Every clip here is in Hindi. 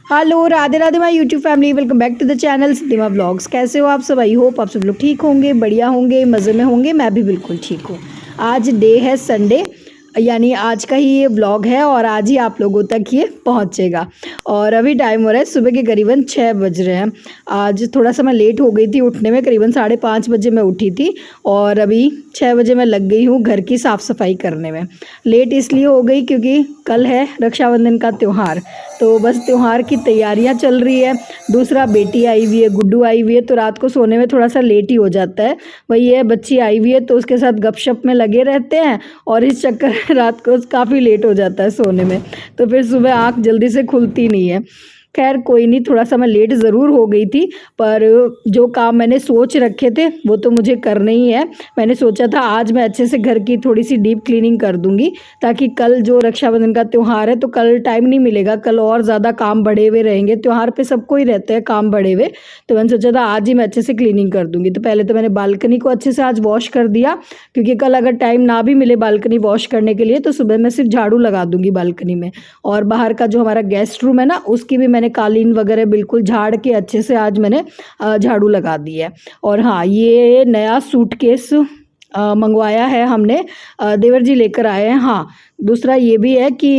Hello Radhe Radhe my YouTube family, welcome back to the channel Siddhima blogs. कैसे हो आप सब? आई होप आप सब लोग ठीक होंगे, बढ़िया होंगे, मज़े में होंगे। मैं भी बिल्कुल ठीक हूँ। आज डे है संडे, यानी आज का ही ये ब्लॉग है और आज ही आप लोगों तक ये पहुँचेगा। और अभी टाइम हो रहा है सुबह के करीबन 6 बज रहे हैं। आज थोड़ा सा मैं लेट हो गई थी उठने में, करीबन 5:30 बजे मैं उठी थी और अभी 6 बजे मैं लग गई हूँ घर की साफ़ सफाई करने में। लेट इसलिए हो गई क्योंकि कल है रक्षाबंधन का त्यौहार, तो बस त्यौहार की तैयारियां चल रही है। दूसरा बेटी आई हुई है, गुड्डू आई हुई है, तो रात को सोने में थोड़ा सा लेट ही हो जाता है। वही है, बच्ची आई हुई है तो उसके साथ गपशप में लगे रहते हैं और इस चक्कर में रात को काफ़ी लेट हो जाता है सोने में, तो फिर सुबह आँख जल्दी से खुलती नहीं है। खैर कोई नहीं, थोड़ा सा मैं लेट ज़रूर हो गई थी, पर जो काम मैंने सोच रखे थे वो तो मुझे करने ही है। मैंने सोचा था आज मैं अच्छे से घर की थोड़ी सी डीप क्लीनिंग कर दूंगी, ताकि कल जो रक्षाबंधन का त्यौहार है तो कल टाइम नहीं मिलेगा, कल और ज़्यादा काम बढ़े हुए रहेंगे। त्यौहार पे सबको ही रहते हैं काम बढ़े हुए, तो मैंने सोचा था आज ही मैं अच्छे से क्लीनिंग कर दूंगी। तो पहले तो मैंने बालकनी को अच्छे से आज वॉश कर दिया, क्योंकि कल अगर टाइम ना भी मिले बालकनी वॉश करने के लिए तो सुबह मैं सिर्फ झाड़ू लगा दूंगी बालकनी में। और बाहर का जो हमारा गेस्ट रूम है ना, उसकी भी मैंने कालीन वगैरह बिल्कुल झाड़ के अच्छे से आज मैंने झाड़ू लगा दी है। और हाँ, ये नया सूटकेस मंगवाया है हमने, देवर जी लेकर आए हैं। हाँ, दूसरा ये भी है कि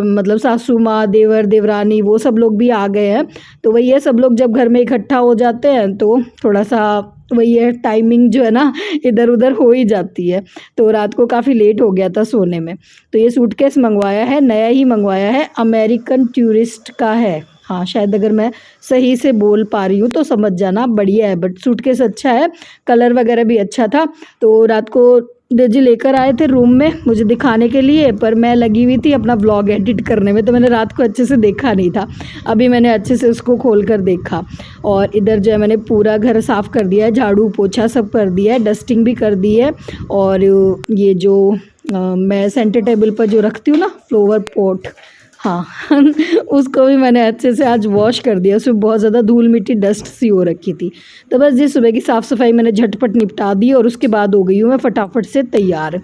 मतलब सासू माँ, देवर देवरानी वो सब लोग भी आ गए हैं, तो वही है, सब लोग जब घर में इकट्ठा हो जाते हैं तो थोड़ा सा वही है, टाइमिंग जो है ना इधर उधर हो ही जाती है। तो रात को काफ़ी लेट हो गया था सोने में। तो ये सूटकेस मंगवाया है, नया ही मंगवाया है, अमेरिकन टूरिस्ट का है। हाँ, शायद अगर मैं सही से बोल पा रही हूँ तो समझ जाना, बढ़िया है। बट सूटकेस अच्छा है, कलर वगैरह भी अच्छा था। तो रात को जी लेकर आए थे रूम में मुझे दिखाने के लिए, पर मैं लगी हुई थी अपना व्लॉग एडिट करने में, तो मैंने रात को अच्छे से देखा नहीं था। अभी मैंने अच्छे से उसको खोल कर देखा। और इधर जो है मैंने पूरा घर साफ़ कर दिया है, झाड़ू पोछा सब कर दिया है, डस्टिंग भी कर दी है। और ये जो मैं सेंटर टेबल पर जो रखती हूँ ना फ्लावर पॉट, हाँ उसको भी मैंने अच्छे से आज वॉश कर दिया। उसमें बहुत ज़्यादा धूल मिट्टी डस्ट सी हो रखी थी, तो बस ये सुबह की साफ़ सफाई मैंने झटपट निपटा दी और उसके बाद हो गई हूँ मैं फटाफट से तैयार।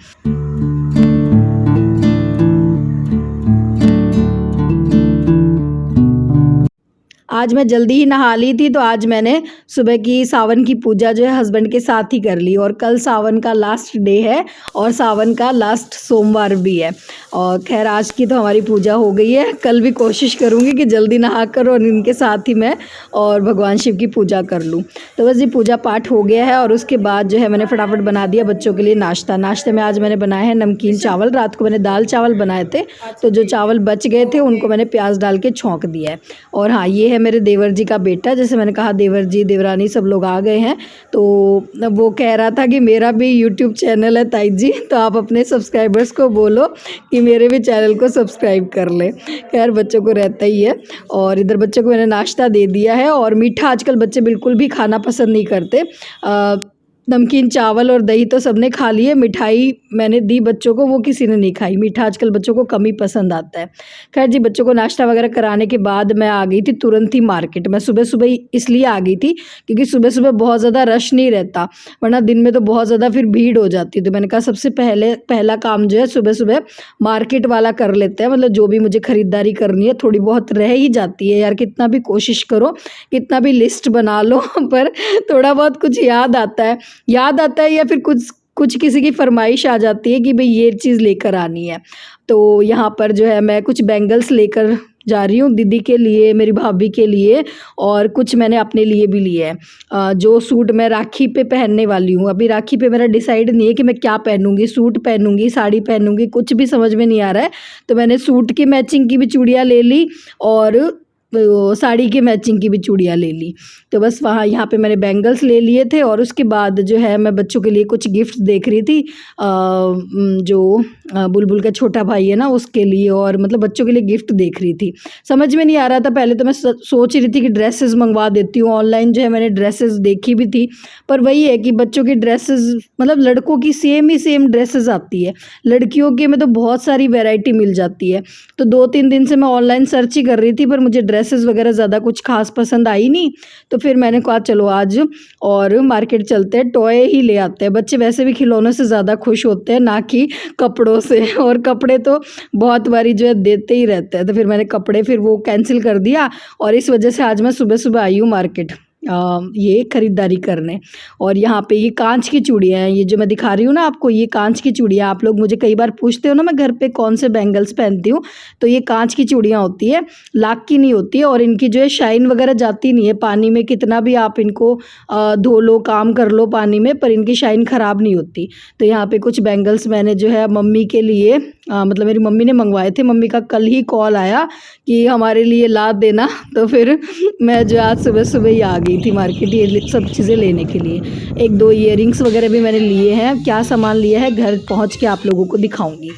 आज मैं जल्दी ही नहा ली थी, तो आज मैंने सुबह की सावन की पूजा जो है हस्बैंड के साथ ही कर ली। और कल सावन का लास्ट डे है और सावन का लास्ट सोमवार भी है। और खैर आज की तो हमारी पूजा हो गई है, कल भी कोशिश करूँगी कि जल्दी नहा कर और इनके साथ ही मैं और भगवान शिव की पूजा कर लूँ। तो बस ये पूजा पाठ हो गया है और उसके बाद जो है मैंने फटाफट बना दिया बच्चों के लिए नाश्ता। नाश्ते में आज मैंने बनाया है नमकीन चावल। रात को मैंने दाल चावल बनाए थे, तो जो चावल बच गए थे उनको मैंने प्याज डाल के छौंक दिया है। और हाँ, ये है मेरे देवर जी का बेटा, जैसे मैंने कहा देवर जी देवरानी सब लोग आ गए हैं। तो वो कह रहा था कि मेरा भी यूट्यूब चैनल है ताई जी, तो आप अपने सब्सक्राइबर्स को बोलो कि मेरे भी चैनल को सब्सक्राइब कर ले। खैर बच्चों को रहता ही है। और इधर बच्चों को मैंने नाश्ता दे दिया है। और मीठा आजकल बच्चे बिल्कुल भी खाना पसंद नहीं करते। नमकीन चावल और दही तो सबने खा लिए, मिठाई मैंने दी बच्चों को, वो किसी ने नहीं खाई। मीठा आजकल बच्चों को कम ही पसंद आता है। खैर जी, बच्चों को नाश्ता वगैरह कराने के बाद मैं आ गई थी तुरंत ही मार्केट। मैं सुबह सुबह ही इसलिए आ गई थी क्योंकि सुबह सुबह बहुत ज़्यादा रश नहीं रहता, वरना दिन में तो बहुत ज़्यादा फिर भीड़ हो जाती है। तो मैंने कहा सबसे पहला काम जो है सुबह सुबह मार्केट वाला कर लेते हैं। मतलब जो भी मुझे ख़रीदारी करनी है, थोड़ी बहुत रह ही जाती है यार, कितना भी कोशिश करो, कितना भी लिस्ट बना लो पर थोड़ा बहुत कुछ याद आता है या फिर कुछ किसी की फरमाइश आ जाती है कि भाई ये चीज़ लेकर आनी है। तो यहाँ पर जो है मैं कुछ बैंगल्स लेकर जा रही हूँ दीदी के लिए, मेरी भाभी के लिए, और कुछ मैंने अपने लिए भी लिए हैं। जो सूट मैं राखी पे पहनने वाली हूँ, अभी राखी पे मेरा डिसाइड नहीं है कि मैं क्या पहनूंगी, सूट पहनूंगी साड़ी पहनूंगी, कुछ भी समझ में नहीं आ रहा है। तो मैंने सूट की मैचिंग की भी चूड़ियाँ ले ली और साड़ी के मैचिंग की भी चूड़ियाँ ले ली। तो बस वहाँ यहाँ पे मैंने बैंगल्स ले लिए थे। और उसके बाद जो है मैं बच्चों के लिए कुछ गिफ्ट देख रही थी, जो बुलबुल का छोटा भाई है ना उसके लिए, और मतलब बच्चों के लिए गिफ्ट देख रही थी। समझ में नहीं आ रहा था पहले, तो मैं सोच रही थी कि ड्रेसेस मंगवा देती हूँ ऑनलाइन। जो है मैंने ड्रेसेस देखी भी थी, पर वही है कि बच्चों की ड्रेसेस मतलब लड़कों की सेम ड्रेसेस आती है, लड़कियों के में तो बहुत सारी वैरायटी मिल जाती है। तो 2-3 दिन से मैं ऑनलाइन सर्च ही कर रही थी, पर मुझे ड्रेसेस वगैरह ज़्यादा कुछ खास पसंद आई नहीं, तो फिर मैंने कहा चलो आज और मार्केट चलते हैं, टॉय ही ले आते हैं। बच्चे वैसे भी खिलौनों से ज़्यादा खुश होते हैं ना कि कपड़ों से, और कपड़े तो बहुत बारी जो है देते ही रहते हैं। तो फिर मैंने कपड़े फिर वो कैंसिल कर दिया, और इस वजह से आज मैं सुबह सुबह आई हूँ मार्केट ये ख़रीदारी करने। और यहाँ पे ये कांच की चूड़ियाँ हैं, ये जो मैं दिखा रही हूँ ना आपको, ये कांच की चूड़ियाँ। आप लोग मुझे कई बार पूछते हो ना मैं घर पे कौन से बैंगल्स पहनती हूँ, तो ये कांच की चूड़ियाँ होती है, लाख की नहीं होती है, और इनकी जो है शाइन वगैरह जाती नहीं है पानी में, कितना भी आप इनको धो लो, काम कर लो पानी में, पर इनकी शाइन ख़राब नहीं होती। तो यहाँ पे कुछ बैंगल्स मैंने जो है मम्मी के लिए मतलब मेरी मम्मी ने मंगवाए थे, मम्मी का कल ही कॉल आया कि हमारे लिए ला देना, तो फिर मैं जो आज सुबह सुबह ही आ गई थी मार्केट ये सब चीज़ें लेने के लिए। एक दो ईयरिंग्स वगैरह भी मैंने लिए हैं, क्या सामान लिया है घर पहुंच के आप लोगों को दिखाऊंगी।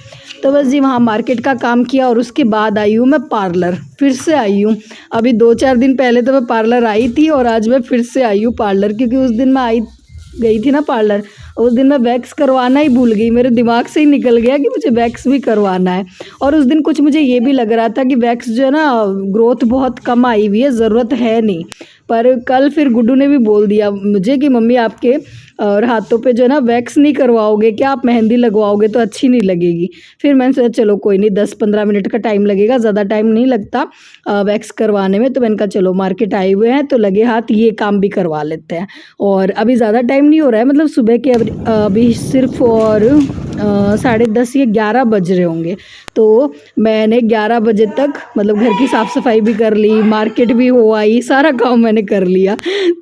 तो बस जी वहाँ मार्केट का काम किया, और उसके बाद आई हूँ मैं पार्लर, फिर से आई हूँ। अभी 2-4 दिन पहले तो मैं पार्लर आई थी, और आज मैं फिर से आई हूँ पार्लर, क्योंकि उस दिन मैं गई थी ना पार्लर, उस दिन मैं वैक्स करवाना ही भूल गई, मेरे दिमाग से ही निकल गया कि मुझे वैक्स भी करवाना है। और उस दिन कुछ मुझे ये भी लग रहा था कि वैक्स जो है ना ग्रोथ बहुत कम आई हुई है, ज़रूरत है नहीं। पर कल फिर गुड्डू ने भी बोल दिया मुझे कि मम्मी आपके और हाथों पे जो है ना वैक्स नहीं करवाओगे क्या, आप मेहंदी लगवाओगे तो अच्छी नहीं लगेगी। फिर मैंने सोचा चलो कोई नहीं, 10-15 मिनट का टाइम लगेगा, ज़्यादा टाइम नहीं लगता वैक्स करवाने में। तो मैंने कहा चलो मार्केट आए हुए हैं तो लगे हाथ ये काम भी करवा लेते हैं। और अभी ज़्यादा टाइम नहीं हो रहा है, मतलब सुबह के अभी सिर्फ और 10:30 या 11 बज रहे होंगे। तो मैंने 11 बजे तक मतलब घर की साफ़ सफाई भी कर ली, मार्केट भी हो आई, सारा काम मैंने कर लिया।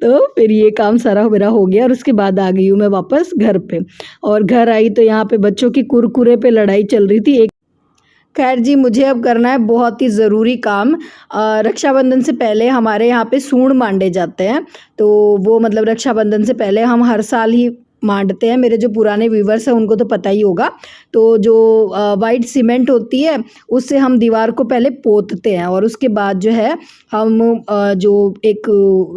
तो फिर ये काम सारा मेरा हो गया, और उसके बाद आ गई हूँ मैं वापस घर पे। और घर आई तो यहाँ पे बच्चों की कुरकुरे पे लड़ाई चल रही थी। खैर जी, मुझे अब करना है बहुत ही ज़रूरी काम। रक्षाबंधन से पहले हमारे यहाँ पे सूंड मांडे जाते हैं, तो वो मतलब रक्षाबंधन से पहले हम हर साल ही मांडते हैं। मेरे जो पुराने व्यूवर्स हैं उनको तो पता ही होगा। तो जो वाइट सीमेंट होती है उससे हम दीवार को पहले पोतते हैं, और उसके बाद जो है हम जो एक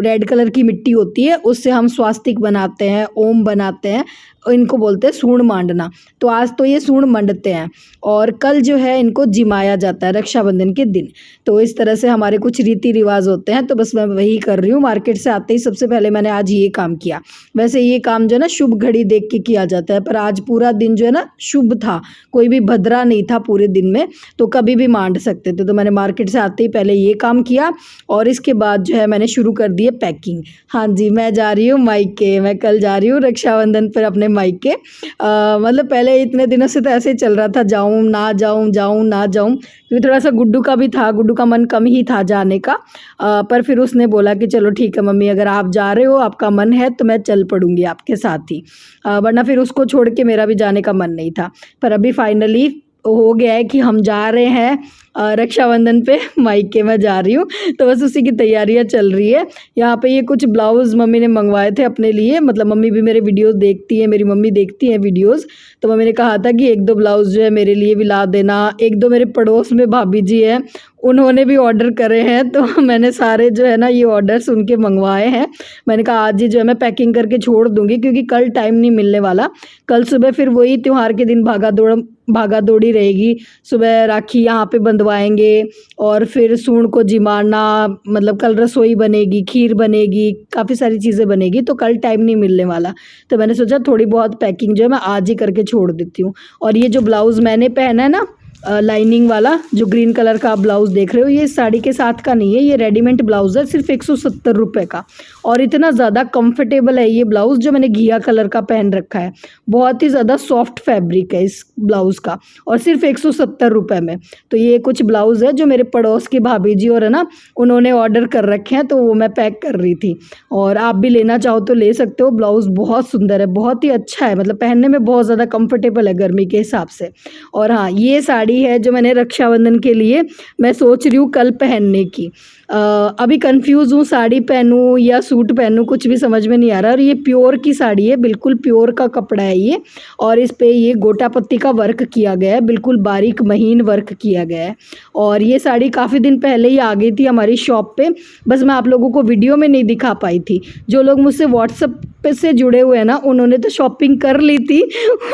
रेड कलर की मिट्टी होती है उससे हम स्वास्तिक बनाते हैं, ओम बनाते हैं, इनको बोलते हैं सूंड मांडना। तो आज तो ये सूंड मंडते हैं, और कल जो है इनको जिमाया जाता है रक्षाबंधन के दिन। तो इस तरह से हमारे कुछ रीति रिवाज होते हैं, तो बस मैं वही कर रही हूँ। मार्केट से आते ही सबसे पहले मैंने आज ये काम किया। वैसे ये काम जो है ना शुभ घड़ी देख के किया जाता है, पर आज पूरा दिन जो है ना शुभ था, कोई भी भद्रा नहीं था पूरे दिन में, तो कभी भी मांड सकते थे। तो मैंने मार्केट से आते ही पहले ये काम किया, और इसके बाद जो है मैंने शुरू कर दिए पैकिंग। हाँ जी, मैं जा रही हूँ मायके, मैं कल जा रही हूँ रक्षाबंधन पर अपने मायके। मतलब पहले इतने दिनों से तो ऐसे ही चल रहा था, जाऊँ ना जाऊँ, जाऊँ ना जाऊँ, क्योंकि थोड़ा सा गुड्डू का भी था, गुड्डू का मन कम ही था जाने का। पर फिर उसने बोला कि चलो ठीक है मम्मी, अगर आप जा रहे हो, आपका मन है तो मैं चल पड़ूंगी आपके साथ ही, वरना फिर उसको छोड़ के मेरा भी जाने का मन नहीं था। पर अभी फाइनली हो गया है कि हम जा रहे हैं रक्षाबंधन पे मायके में जा रही हूँ, तो बस उसी की तैयारियाँ चल रही है। यहाँ पे ये कुछ ब्लाउज़ मम्मी ने मंगवाए थे अपने लिए, मतलब मम्मी भी मेरे वीडियोस देखती है, मेरी मम्मी देखती है वीडियोस, तो मम्मी ने कहा था कि 1-2 ब्लाउज़ जो है मेरे लिए भी ला देना। 1-2 मेरे पड़ोस में भाभी जी हैं, उन्होंने भी ऑर्डर करे हैं, तो मैंने सारे जो है ना ये ऑर्डर्स उनके मंगवाए हैं। मैंने कहा आज ही जो है मैं पैकिंग करके छोड़ दूँगी, क्योंकि कल टाइम नहीं मिलने वाला। कल सुबह फिर वही त्यौहार के दिन भागा दौड़ी रहेगी। सुबह राखी यहाँ पे बंधवाएंगे, और फिर सूंड को जिमाना, मतलब कल रसोई बनेगी, खीर बनेगी, काफ़ी सारी चीज़ें बनेगी, तो कल टाइम नहीं मिलने वाला। तो मैंने सोचा थोड़ी बहुत पैकिंग जो है मैं आज ही करके छोड़ देती हूँ। और ये जो ब्लाउज़ मैंने पहना है ना लाइनिंग वाला, जो ग्रीन कलर का आप ब्लाउज़ देख रहे हो, ये साड़ी के साथ का नहीं है, ये रेडीमेड ब्लाउज़ है, सिर्फ 170 रुपये का। और इतना ज़्यादा कंफर्टेबल है ये ब्लाउज़, जो मैंने घिया कलर का पहन रखा है। बहुत ही ज़्यादा सॉफ्ट फैब्रिक है इस ब्लाउज़ का, और सिर्फ 170 रुपये में। तो ये कुछ ब्लाउज़ है जो मेरे पड़ोस की भाभी जी और है ना उन्होंने ऑर्डर कर रखे हैं, तो वो मैं पैक कर रही थी। और आप भी लेना चाहो तो ले सकते हो। ब्लाउज़ बहुत सुंदर है, बहुत ही अच्छा है, मतलब पहनने में बहुत ज़्यादा कंफर्टेबल है गर्मी के हिसाब से। और हाँ, ये साड़ी है जो मैंने रक्षाबंधन के लिए मैं सोच रही हूँ कल पहनने की। अभी कंफ्यूज हूँ, साड़ी पहनूँ या सूट पहनूँ, कुछ भी समझ में नहीं आ रहा। और ये प्योर की साड़ी है, बिल्कुल प्योर का कपड़ा है ये, और इस पे ये गोटा पत्ती का वर्क किया गया है, बिल्कुल बारीक महीन वर्क किया गया है। और ये साड़ी काफ़ी दिन पहले ही आ गई थी हमारी शॉप पे, बस मैं आप लोगों को वीडियो में नहीं दिखा पाई थी। जो लोग मुझसे व्हाट्सएप पे से जुड़े हुए हैं ना, उन्होंने तो शॉपिंग कर ली थी,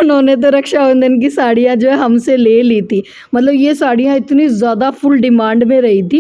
उन्होंने तो रक्षाबंधन की साड़ियाँ जो है हमसे ले ली थी। मतलब ये साड़ियाँ इतनी ज़्यादा फुल डिमांड में रही थी,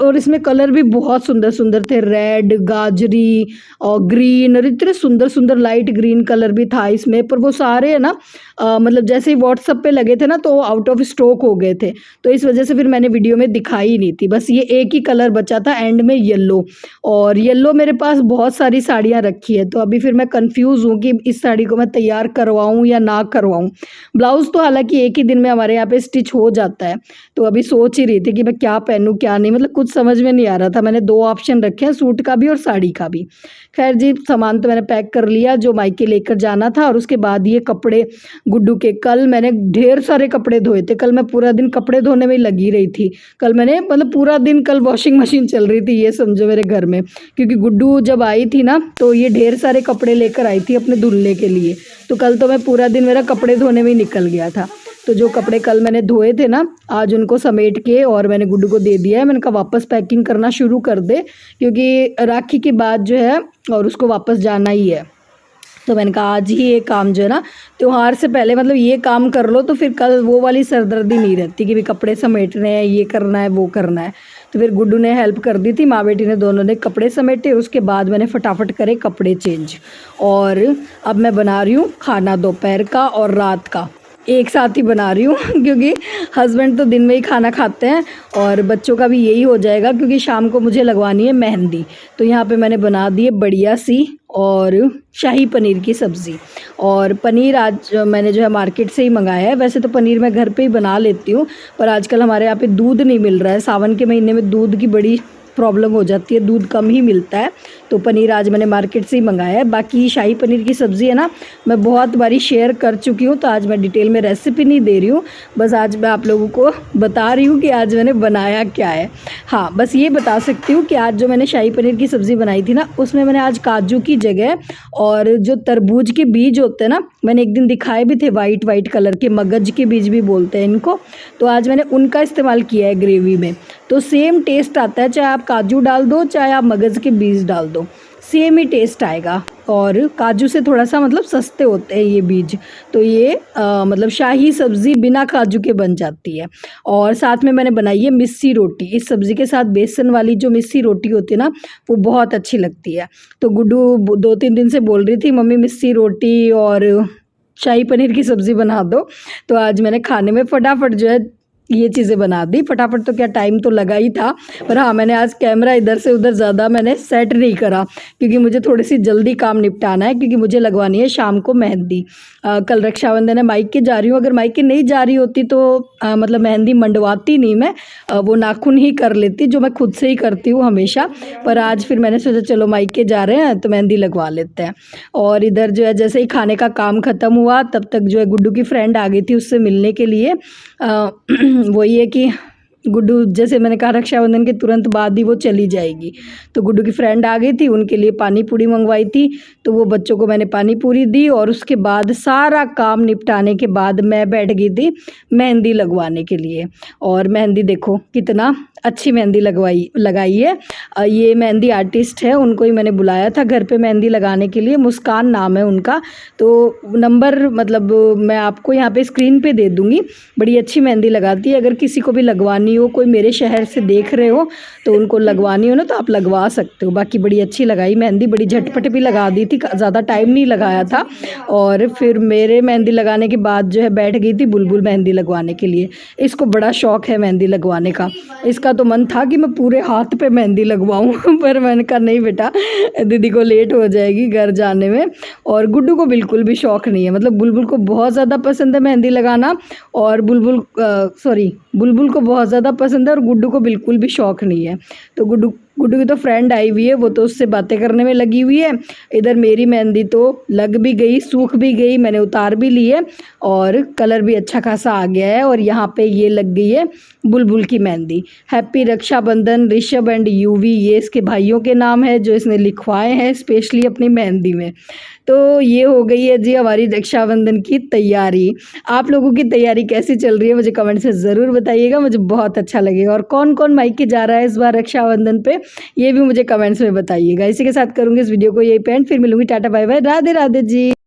और इसमें कलर भी बहुत सुंदर सुंदर थे, रेड, गाजरी और ग्रीन, और इतने सुंदर सुंदर लाइट ग्रीन कलर भी था इसमें। पर वो सारे है ना मतलब जैसे ही व्हाट्सएप पे लगे थे ना तो आउट ऑफ स्टॉक हो गए थे, तो इस वजह से फिर मैंने वीडियो में दिखाई नहीं थी। बस ये एक ही कलर बचा था एंड में, येलो। और येलो मेरे पास बहुत सारी साड़ियाँ रखी है, तो अभी फिर मैं कंफ्यूज हूँ कि इस साड़ी को मैं तैयार करवाऊँ या ना करवाऊँ। ब्लाउज तो हालांकि एक ही दिन में हमारे यहाँ पे स्टिच हो जाता है, तो अभी सोच ही रही थी कि मैं क्या पहनूं क्या नहीं, मतलब कुछ समझ में नहीं आ रहा था। मैंने 2 ऑप्शन रखे हैं, सूट का भी और साड़ी का भी। खैर जी, सामान तो मैंने पैक कर लिया जो मायके लेकर जाना था। और उसके बाद ये कपड़े गुड्डू के, कल मैंने ढेर सारे कपड़े धोए थे। कल मैं पूरा दिन कपड़े धोने में ही लगी रही थी। कल मैंने मतलब पूरा दिन कल वॉशिंग मशीन चल रही थी, ये समझो मेरे घर में, क्योंकि गुड्डू जब आई थी ना तो ये ढेर सारे कपड़े लेकर आई थी अपने धुलने के लिए। तो कल तो मैं पूरा दिन मेरा कपड़े धोने में ही निकल गया था। तो जो कपड़े कल मैंने धोए थे ना, आज उनको समेट के और मैंने गुड्डू को दे दिया है। मैंने कहा वापस पैकिंग करना शुरू कर दे, क्योंकि राखी के बाद जो है और उसको वापस जाना ही है। तो मैंने कहा आज ही ये काम जो है ना त्योहार से पहले मतलब ये काम कर लो, तो फिर कल वो वाली सरदर्दी नहीं रहती कि भी कपड़े समेटने हैं, ये करना है, वो करना है। तो फिर गुड्डू ने हेल्प कर दी थी, माँ बेटी ने दोनों ने कपड़े समेटे। उसके बाद मैंने फटाफट करे कपड़े चेंज। और अब मैं बना रही हूँ खाना, दोपहर का और रात का एक साथ ही बना रही हूँ क्योंकि हस्बैंड तो दिन में ही खाना खाते हैं और बच्चों का भी यही हो जाएगा, क्योंकि शाम को मुझे लगवानी है मेहंदी। तो यहाँ पे मैंने बना दी है बढ़िया सी और शाही पनीर की सब्ज़ी। और पनीर आज मैंने जो है मार्केट से ही मंगाया है। वैसे तो पनीर मैं घर पे ही बना लेती हूँ, पर आजकल हमारे यहाँ पे दूध नहीं मिल रहा है। सावन के महीने में दूध की बड़ी प्रॉब्लम हो जाती है, दूध कम ही मिलता है, तो पनीर आज मैंने मार्केट से ही मंगाया है। बाकी शाही पनीर की सब्ज़ी है ना, मैं बहुत बारी शेयर कर चुकी हूँ, तो आज मैं डिटेल में रेसिपी नहीं दे रही हूँ। बस आज मैं आप लोगों को बता रही हूँ कि आज मैंने बनाया क्या है। हाँ, बस ये बता सकती हूँ कि आज जो मैंने शाही पनीर की सब्ज़ी बनाई थी ना, उसमें मैंने आज काजू की जगह और जो तरबूज के बीज होते हैं ना, मैंने एक दिन दिखाए भी थे, वाइट वाइट कलर के, मगज के बीज भी बोलते हैं इनको, तो आज मैंने उनका इस्तेमाल किया है ग्रेवी में। तो सेम टेस्ट आता है, चाहे आप काजू डाल दो चाहे आप मगज़ के बीज डाल दो, सेम ही टेस्ट आएगा। और काजू से थोड़ा सा मतलब सस्ते होते हैं ये बीज, तो ये मतलब शाही सब्ज़ी बिना काजू के बन जाती है। और साथ में मैंने बनाई है मिस्सी रोटी। इस सब्ज़ी के साथ बेसन वाली जो मिस्सी रोटी होती है ना, वो बहुत अच्छी लगती है। तो गुड्डू 2-3 दिन से बोल रही थी मम्मी मिस्सी रोटी और शाही पनीर की सब्ज़ी बना दो, तो आज मैंने खाने में फटाफट जो है ये चीज़ें बना दी। फटाफट तो क्या, टाइम तो लगा ही था, पर हाँ मैंने आज कैमरा इधर से उधर ज़्यादा मैंने सेट नहीं करा, क्योंकि मुझे थोड़ी सी जल्दी काम निपटाना है, क्योंकि मुझे लगवानी है शाम को मेहंदी। कल रक्षाबंधन है, मायके जा रही हूँ। अगर मायके नहीं जा रही होती तो मतलब मेहंदी मंडवाती नहीं मैं, वो नाखून ही कर लेती, जो मैं खुद से ही करती हूँ हमेशा। पर आज फिर मैंने सोचा चलो मायके जा रहे हैं तो मेहंदी लगवा लेते हैं। और इधर जो है जैसे ही खाने का काम ख़त्म हुआ, तब तक जो है गुड्डू की फ्रेंड आ गई थी उससे मिलने के लिए। वही है कि गुड्डू, जैसे मैंने कहा रक्षाबंधन के तुरंत बाद ही वो चली जाएगी, तो गुड्डू की फ्रेंड आ गई थी, उनके लिए पानी पूरी मंगवाई थी, तो वो बच्चों को मैंने पानी पूरी दी। और उसके बाद सारा काम निपटाने के बाद मैं बैठ गई थी मेहंदी लगवाने के लिए। और मेहंदी देखो कितना अच्छी मेहंदी लगाई है। ये मेहंदी आर्टिस्ट है, उनको ही मैंने बुलाया था घर पे मेहंदी लगाने के लिए, मुस्कान नाम है उनका। तो नंबर मतलब मैं आपको यहाँ पे स्क्रीन पे दे दूँगी। बड़ी अच्छी मेहंदी लगाती है। अगर किसी को भी लगवानी हो, कोई मेरे शहर से देख रहे हो तो उनको लगवानी हो ना, तो आप लगवा सकते हो। बाकी बड़ी अच्छी लगाई मेहंदी, बड़ी झटपट भी लगा दी थी, ज़्यादा टाइम नहीं लगाया था। और फिर मेरे मेहंदी लगाने के बाद जो है बैठ गई थी बुलबुल मेहंदी लगवाने के लिए। इसको बड़ा शौक़ है मेहंदी लगवाने का। इसका तो मन था कि मैं पूरे हाथ पे मेहंदी लगवाऊं पर मैंने कहा नहीं बेटा, दीदी को लेट हो जाएगी घर जाने में। और गुड्डू को बिल्कुल भी शौक़ नहीं है, मतलब बुलबुल को बहुत ज़्यादा पसंद है मेहंदी लगाना, और बुलबुल को बहुत ज़्यादा पसंद है और गुड्डू को बिल्कुल भी शौक़ नहीं है। तो गुड्डू की तो फ्रेंड आई हुई है, वो तो उससे बातें करने में लगी हुई है। इधर मेरी मेहंदी तो लग भी गई, सूख भी गई, मैंने उतार भी ली है और कलर भी अच्छा खासा आ गया है। और यहाँ पे ये लग गई है बुलबुल की मेहंदी। हैप्पी रक्षाबंधन ऋषभ एंड यूवी, ये इसके भाइयों के नाम है जो इसने लिखवाए हैं स्पेशली अपनी मेहंदी में। तो ये हो गई है जी हमारी रक्षाबंधन की तैयारी। आप लोगों की तैयारी कैसी चल रही है मुझे कमेंट से ज़रूर बताइएगा, मुझे बहुत अच्छा लगेगा। और कौन कौन मायके जा रहा है इस बार रक्षाबंधन पे, ये भी मुझे कमेंट्स में बताइएगा। इसी के साथ करूँगी इस वीडियो को यही पे एंड, फिर मिलूंगी, टाटा बाय बाय, राधे राधे जी।